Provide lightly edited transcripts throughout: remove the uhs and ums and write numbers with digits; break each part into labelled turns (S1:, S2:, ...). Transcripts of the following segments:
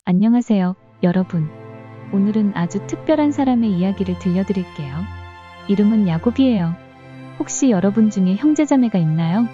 S1: 안녕하세요, 여러분. 오늘은 아주 특별한 사람의 이야기를 들려드릴게요. 이름은 야곱이에요. 혹시 여러분 중에 형제자매가 있나요?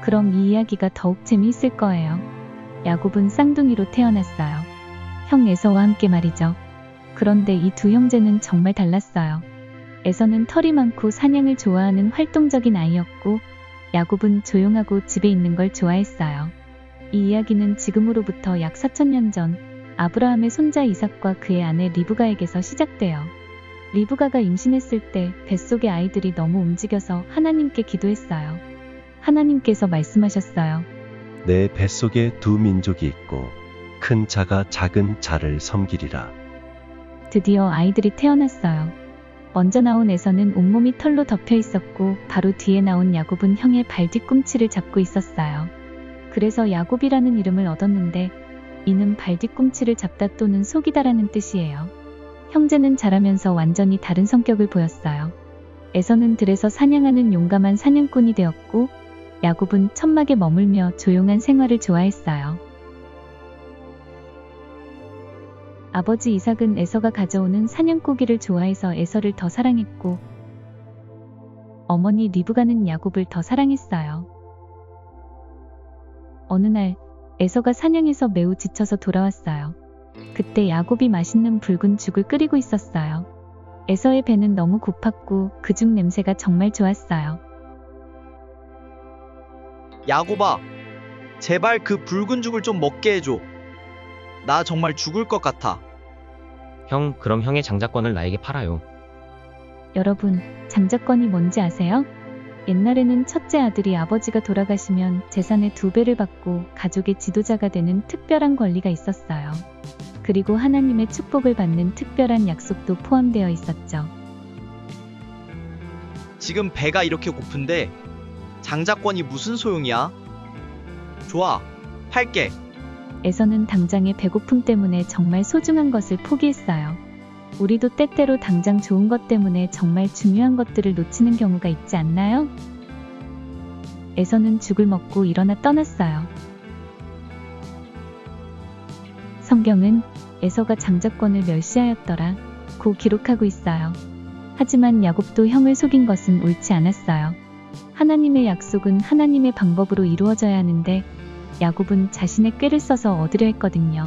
S1: 그럼 이 이야기가 더욱 재미있을 거예요. 야곱은 쌍둥이로 태어났어요. 형 에서와 함께 말이죠. 그런데 이 두 형제는 정말 달랐어요. 에서는 털이 많고 사냥을 좋아하는 활동적인 아이였고, 야곱은 조용하고 집에 있는 걸 좋아했어요. 이 이야기는 지금으로부터 약 4000년 전 아브라함의 손자 이삭과 그의 아내 리브가에게서 시작돼요. 리브가가 임신했을 때 뱃속의 아이들이 너무 움직여서 하나님께 기도했어요. 하나님께서 말씀하셨어요.
S2: 내 뱃속에 두 민족이 있고 큰 자가 작은 자를 섬기리라.
S1: 드디어 아이들이 태어났어요. 먼저 나온 에서는 온몸이 털로 덮여 있었고, 바로 뒤에 나온 야곱은 형의 발 뒤꿈치를 잡고 있었어요. 그래서 야곱이라는 이름을 얻었는데, 이는 발 뒤꿈치를 잡다 또는 속이다라는 뜻이에요. 형제는 자라면서 완전히 다른 성격을 보였어요. 에서는 들에서 사냥하는 용감한 사냥꾼이 되었고, 야곱은 천막에 머물며 조용한 생활을 좋아했어요. 아버지 이삭은 에서가 가져오는 사냥고기를 좋아해서 에서를 더 사랑했고, 어머니 리브가는 야곱을 더 사랑했어요. 어느 날 에서가 사냥해서 매우 지쳐서 돌아왔어요. 그때 야곱이 맛있는 붉은 죽을 끓이고 있었어요. 에서의 배는 너무 고팠고 그 죽 냄새가 정말 좋았어요.
S3: 야곱아, 제발 그 붉은 죽을 좀 먹게 해줘. 나 정말 죽을 것 같아.
S4: 형, 그럼 형의 장자권을 나에게 팔아요.
S1: 여러분, 장자권이 뭔지 아세요? 옛날에는 첫째 아들이 아버지가 돌아가시면 재산의 2배를 받고 가족의 지도자가 되는 특별한 권리가 있었어요. 그리고 하나님의 축복을 받는 특별한 약속도 포함되어 있었죠.
S3: 지금 배가 이렇게 고픈데 장자권이 무슨 소용이야? 좋아, 팔게.
S1: 에서는 당장의 배고픔 때문에 정말 소중한 것을 포기했어요. 우리도 때때로 당장 좋은 것 때문에 정말 중요한 것들을 놓치는 경우가 있지 않나요? 에서는 죽을 먹고 일어나 떠났어요. 성경은 에서가 장자권을 멸시하였더라 고 기록하고 있어요. 하지만 야곱도 형을 속인 것은 옳지 않았어요. 하나님의 약속은 하나님의 방법으로 이루어져야 하는데, 야곱은 자신의 꾀를 써서 얻으려 했거든요.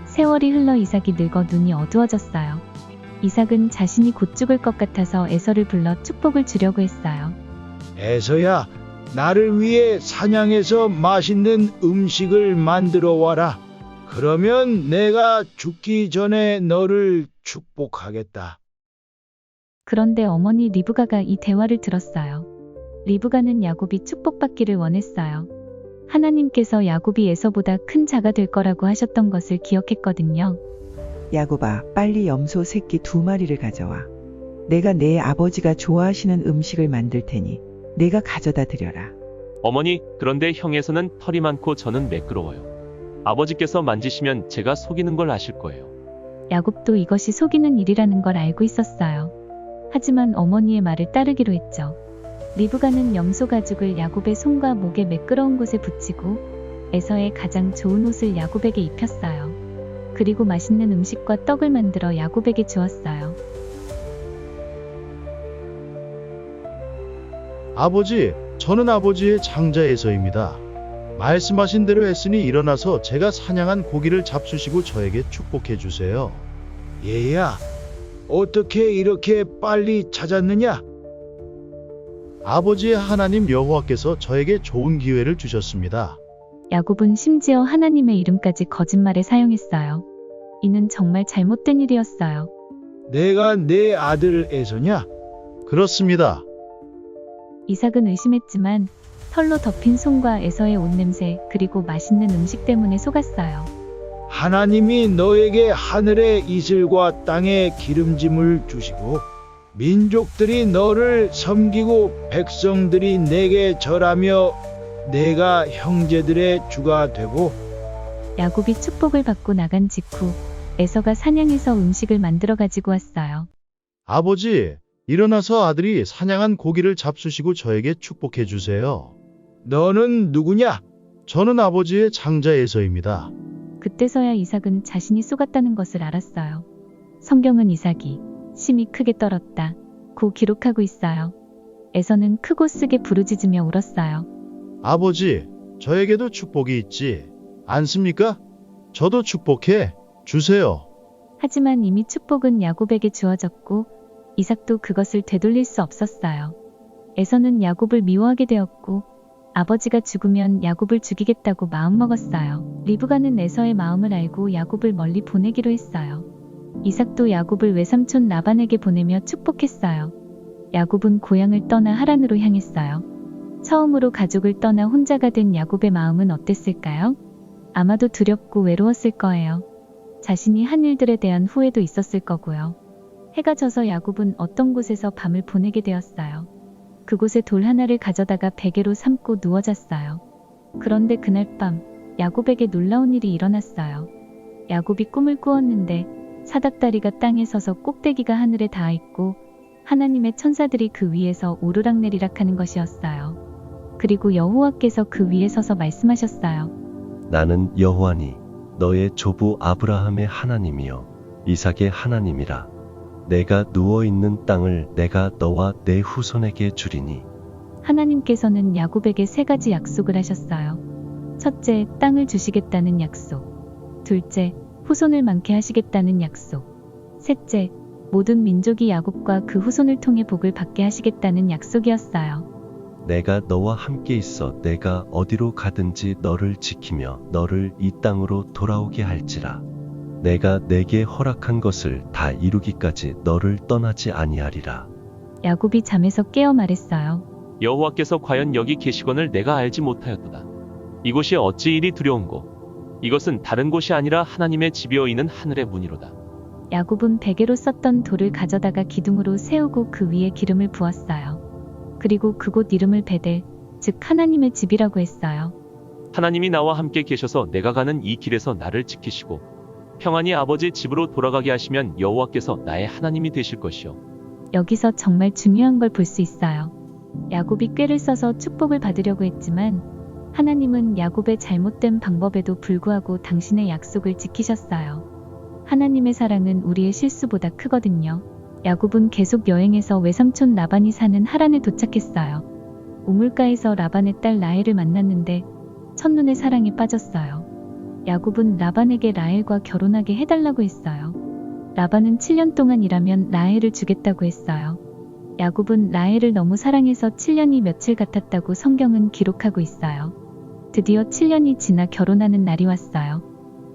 S1: 세월이 흘러 이삭이 늙어 눈이 어두워졌어요. 이삭은 자신이 곧 죽을 것 같아서 에서를 불러 축복을 주려고 했어요.
S5: 에서야, 나를 위해 사냥해서 맛있는 음식을 만들어 와라. 그러면 내가 죽기 전에 너를 축복하겠다.
S1: 그런데 어머니 리브가가 이 대화를 들었어요. 리브가는 야곱이 축복받기를 원했어요. 하나님께서 야곱이 에서보다 큰 자가 될 거라고 하셨던 것을 기억했거든요.
S6: 야곱아, 빨리 염소 새끼 2마리를 가져와. 내가 내 아버지가 좋아하시는 음식을 만들 테니 내가 가져다 드려라.
S7: 어머니, 그런데 형에서는 털이 많고 저는 매끄러워요. 아버지께서 만지시면 제가 속이는 걸 아실 거예요.
S1: 야곱도 이것이 속이는 일이라는 걸 알고 있었어요. 하지만 어머니의 말을 따르기로 했죠. 리브가는 염소 가죽을 야곱의 손과 목에 매끄러운 곳에 붙이고 에서의 가장 좋은 옷을 야곱에게 입혔어요. 그리고 맛있는 음식과 떡을 만들어 야곱에게 주었어요.
S5: 아버지, 저는 아버지의 장자 에서입니다. 말씀하신 대로 했으니 일어나서 제가 사냥한 고기를 잡수시고 저에게 축복해 주세요. 얘야, 어떻게 이렇게 빨리 찾았느냐? 아버지의 하나님 여호와께서 저에게 좋은 기회를 주셨습니다.
S1: 야곱은 심지어 하나님의 이름까지 거짓말에 사용했어요. 이는 정말 잘못된 일이었어요.
S5: 내가 내 아들 에서냐? 그렇습니다.
S1: 이삭은 의심했지만 털로 덮인 손과 에서의 옷냄새 그리고 맛있는 음식 때문에 속았어요.
S5: 하나님이 너에게 하늘의 이슬과 땅의 기름짐을 주시고 민족들이 너를 섬기고 백성들이 내게 절하며 내가 형제들의 주가 되고.
S1: 야곱이 축복을 받고 나간 직후 에서가 사냥해서 음식을 만들어 가지고 왔어요.
S5: 아버지, 일어나서 아들이 사냥한 고기를 잡수시고 저에게 축복해 주세요. 너는 누구냐? 저는 아버지의 장자 에서입니다.
S1: 그때서야 이삭은 자신이 쏘갔다는 것을 알았어요. 성경은 이삭이 심히 크게 떨었다 고 기록하고 있어요. 에서는 크고 쓰게 부르짖으며 울었어요.
S5: 아버지, 저에게도 축복이 있지 않습니까? 저도 축복해 주세요.
S1: 하지만 이미 축복은 야곱에게 주어졌고 이삭도 그것을 되돌릴 수 없었어요. 에서는 야곱을 미워하게 되었고 아버지가 죽으면 야곱을 죽이겠다고 마음먹었어요. 리브가는 에서의 마음을 알고 야곱을 멀리 보내기로 했어요. 이삭도 야곱을 외삼촌 라반에게 보내며 축복했어요. 야곱은 고향을 떠나 하란으로 향했어요. 처음으로 가족을 떠나 혼자가 된 야곱의 마음은 어땠을까요? 아마도 두렵고 외로웠을 거예요. 자신이 한 일들에 대한 후회도 있었을 거고요. 해가 져서 야곱은 어떤 곳에서 밤을 보내게 되었어요. 그곳에 돌 하나를 가져다가 베개로 삼고 누워 잤어요. 그런데 그날 밤 야곱에게 놀라운 일이 일어났어요. 야곱이 꿈을 꾸었는데 사닥다리가 땅에 서서 꼭대기가 하늘에 닿아 있고 하나님의 천사들이 그 위에서 오르락내리락 하는 것이었어요. 그리고 여호와께서 그 위에 서서 말씀하셨어요.
S2: 나는 여호와니 너의 조부 아브라함의 하나님이요 이삭의 하나님이라. 내가 누워있는 땅을 내가 너와 내 후손에게 주리니.
S1: 하나님께서는 야곱에게 세 가지 약속을 하셨어요. 첫째, 땅을 주시겠다는 약속. 둘째, 후손을 많게 하시겠다는 약속. 셋째, 모든 민족이 야곱과 그 후손을 통해 복을 받게 하시겠다는 약속이었어요.
S2: 내가 너와 함께 있어 내가 어디로 가든지 너를 지키며 너를 이 땅으로 돌아오게 할지라. 내가 내게 허락한 것을 다 이루기까지 너를 떠나지 아니하리라.
S1: 야곱이 잠에서 깨어 말했어요.
S7: 여호와께서 과연 여기 계시거늘 내가 알지 못하였도다. 이곳이 어찌 이리 두려운고. 이것은 다른 곳이 아니라 하나님의 집이여 있는 하늘의 문이로다.
S1: 야곱은 베개로 썼던 돌을 가져다가 기둥으로 세우고 그 위에 기름을 부었어요. 그리고 그곳 이름을 베델, 즉 하나님의 집이라고 했어요.
S7: 하나님이 나와 함께 계셔서 내가 가는 이 길에서 나를 지키시고 평안히 아버지 집으로 돌아가게 하시면 여호와께서 나의 하나님이 되실 것이요.
S1: 여기서 정말 중요한 걸 볼 수 있어요. 야곱이 꾀를 써서 축복을 받으려고 했지만 하나님은 야곱의 잘못된 방법에도 불구하고 당신의 약속을 지키셨어요. 하나님의 사랑은 우리의 실수보다 크거든요. 야곱은 계속 여행해서 외삼촌 라반이 사는 하란에 도착했어요. 우물가에서 라반의 딸 라헬을 만났는데 첫눈에 사랑에 빠졌어요. 야곱은 라반에게 라헬과 결혼하게 해달라고 했어요. 라반은 7년 동안 일하면 라헬을 주겠다고 했어요. 야곱은 라헬을 너무 사랑해서 7년이 며칠 같았다고 성경은 기록하고 있어요. 드디어 7년이 지나 결혼하는 날이 왔어요.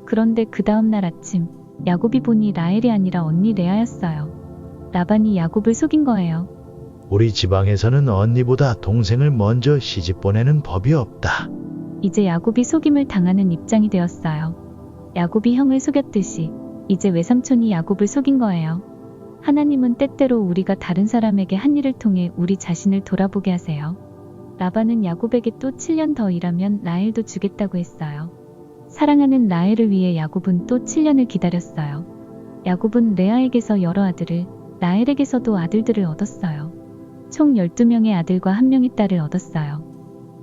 S1: 그런데 그 다음 날 아침 야곱이 보니 라헬이 아니라 언니 레아였어요. 라반이 야곱을 속인 거예요.
S5: 우리 지방에서는 언니보다 동생을 먼저 시집 보내는 법이 없다.
S1: 이제 야곱이 속임을 당하는 입장이 되었어요. 야곱이 형을 속였듯이 이제 외삼촌이 야곱을 속인 거예요. 하나님은 때때로 우리가 다른 사람에게 한 일을 통해 우리 자신을 돌아보게 하세요. 라반은 야곱에게 또 7년 더 일하면 라헬도 주겠다고 했어요. 사랑하는 라헬을 위해 야곱은 또 7년을 기다렸어요. 야곱은 레아에게서 여러 아들을, 라헬에게서도 아들들을 얻었어요. 총 12명의 아들과 1명의 딸을 얻었어요.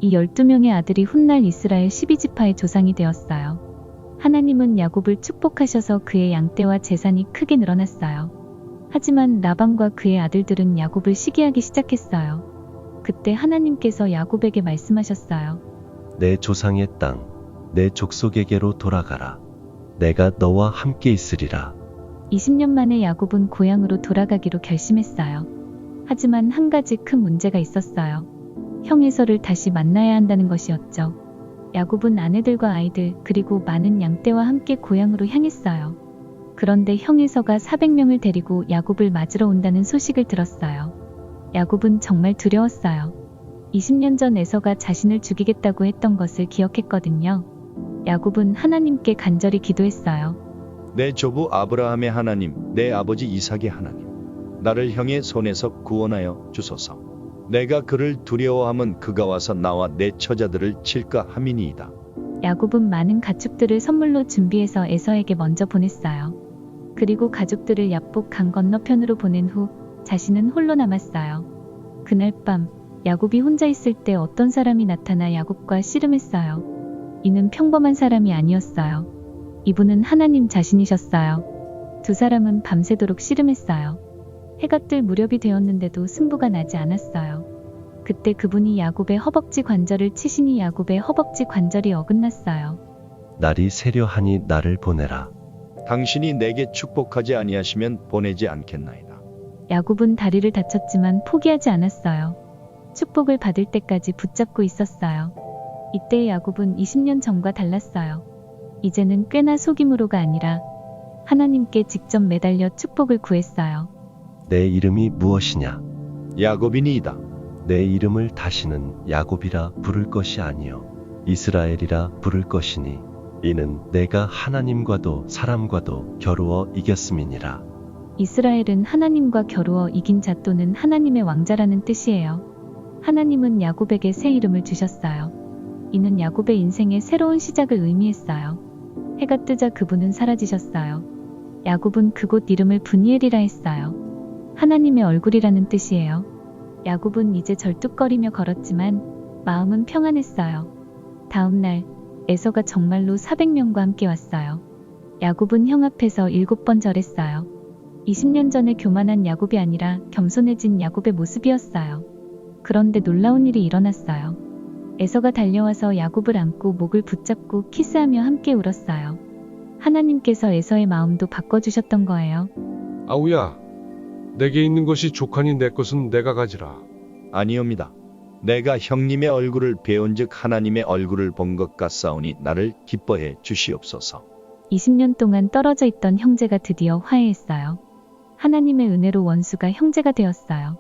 S1: 이 12명의 아들이 훗날 이스라엘 12지파의 조상이 되었어요. 하나님은 야곱을 축복하셔서 그의 양떼와 재산이 크게 늘어났어요. 하지만 라반과 그의 아들들은 야곱을 시기하기 시작했어요. 그때 하나님께서 야곱에게 말씀하셨어요.
S2: 내 조상의 땅, 내 족속에게로 돌아가라. 내가 너와 함께 있으리라.
S1: 20년 만에 야곱은 고향으로 돌아가기로 결심했어요. 하지만 한 가지 큰 문제가 있었어요. 형 에서를 다시 만나야 한다는 것이었죠. 야곱은 아내들과 아이들 그리고 많은 양떼와 함께 고향으로 향했어요. 그런데 형 에서가 400명을 데리고 야곱을 맞으러 온다는 소식을 들었어요. 야곱은 정말 두려웠어요. 20년 전 에서가 자신을 죽이겠다고 했던 것을 기억했거든요. 야곱은 하나님께 간절히 기도했어요.
S8: 내 조부 아브라함의 하나님, 내 아버지 이삭의 하나님, 나를 형의 손에서 구원하여 주소서. 내가 그를 두려워함은 그가 와서 나와 내 처자들을 칠까 함이니이다.
S1: 야곱은 많은 가축들을 선물로 준비해서 에서에게 먼저 보냈어요. 그리고 가족들을 야복 강 건너편으로 보낸 후 자신은 홀로 남았어요. 그날 밤 야곱이 혼자 있을 때 어떤 사람이 나타나 야곱과 씨름했어요. 이는 평범한 사람이 아니었어요. 이분은 하나님 자신이셨어요. 두 사람은 밤새도록 씨름했어요. 해가 뜰 무렵이 되었는데도 승부가 나지 않았어요. 그때 그분이 야곱의 허벅지 관절을 치시니 야곱의 허벅지 관절이 어긋났어요.
S2: 날이 새려하니 나를 보내라.
S8: 당신이 내게 축복하지 아니하시면 보내지 않겠나이다.
S1: 야곱은 다리를 다쳤지만 포기하지 않았어요. 축복을 받을 때까지 붙잡고 있었어요. 이때 야곱은 20년 전과 달랐어요. 이제는 꽤나 속임으로가 아니라 하나님께 직접 매달려 축복을 구했어요.
S2: 내 이름이 무엇이냐?
S8: 야곱이니이다.
S2: 내 이름을 다시는 야곱이라 부를 것이 아니요 이스라엘이라 부를 것이니 이는 내가 하나님과도 사람과도 겨루어 이겼음이니라.
S1: 이스라엘은 하나님과 겨루어 이긴 자 또는 하나님의 왕자라는 뜻이에요. 하나님은 야곱에게 새 이름을 주셨어요. 이는 야곱의 인생의 새로운 시작을 의미했어요. 해가 뜨자 그분은 사라지셨어요. 야곱은 그곳 이름을 브니엘이라 했어요. 하나님의 얼굴이라는 뜻이에요. 야곱은 이제 절뚝거리며 걸었지만 마음은 평안했어요. 다음 날 에서가 정말로 400명과 함께 왔어요. 야곱은 형 앞에서 7번 절했어요. 20년 전에 교만한 야곱이 아니라 겸손해진 야곱의 모습이었어요. 그런데 놀라운 일이 일어났어요. 에서가 달려와서 야곱을 안고 목을 붙잡고 키스하며 함께 울었어요. 하나님께서 에서의 마음도 바꿔주셨던 거예요.
S9: 아우야, 내게 있는 것이 족하니 내 것은 내가 가지라.
S8: 아니옵니다. 내가 형님의 얼굴을 배운즉 하나님의 얼굴을 본 것 같사오니 나를 기뻐해 주시옵소서.
S1: 20년 동안 떨어져 있던 형제가 드디어 화해했어요. 하나님의 은혜로 원수가 형제가 되었어요.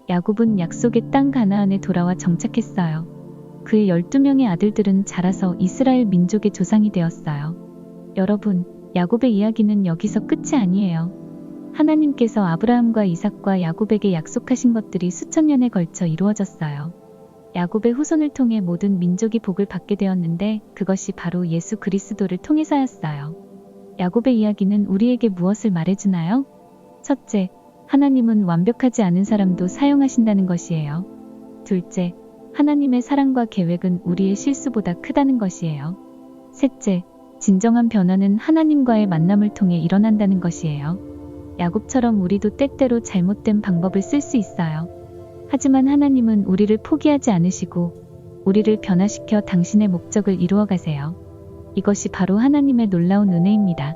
S1: 야곱은 약속의 땅 가나안에 돌아와 정착했어요. 그의 12명의 아들들은 자라서 이스라엘 민족의 조상이 되었어요. 여러분, 야곱의 이야기는 여기서 끝이 아니에요. 하나님께서 아브라함과 이삭과 야곱에게 약속하신 것들이 수천 년에 걸쳐 이루어졌어요. 야곱의 후손을 통해 모든 민족이 복을 받게 되었는데 그것이 바로 예수 그리스도를 통해서였어요. 야곱의 이야기는 우리에게 무엇을 말해주나요? 첫째, 하나님은 완벽하지 않은 사람도 사용하신다는 것이에요. 둘째, 하나님의 사랑과 계획은 우리의 실수보다 크다는 것이에요. 셋째, 진정한 변화는 하나님과의 만남을 통해 일어난다는 것이에요. 야곱처럼 우리도 때때로 잘못된 방법을 쓸 수 있어요. 하지만 하나님은 우리를 포기하지 않으시고 우리를 변화시켜 당신의 목적을 이루어 가세요. 이것이 바로 하나님의 놀라운 은혜입니다.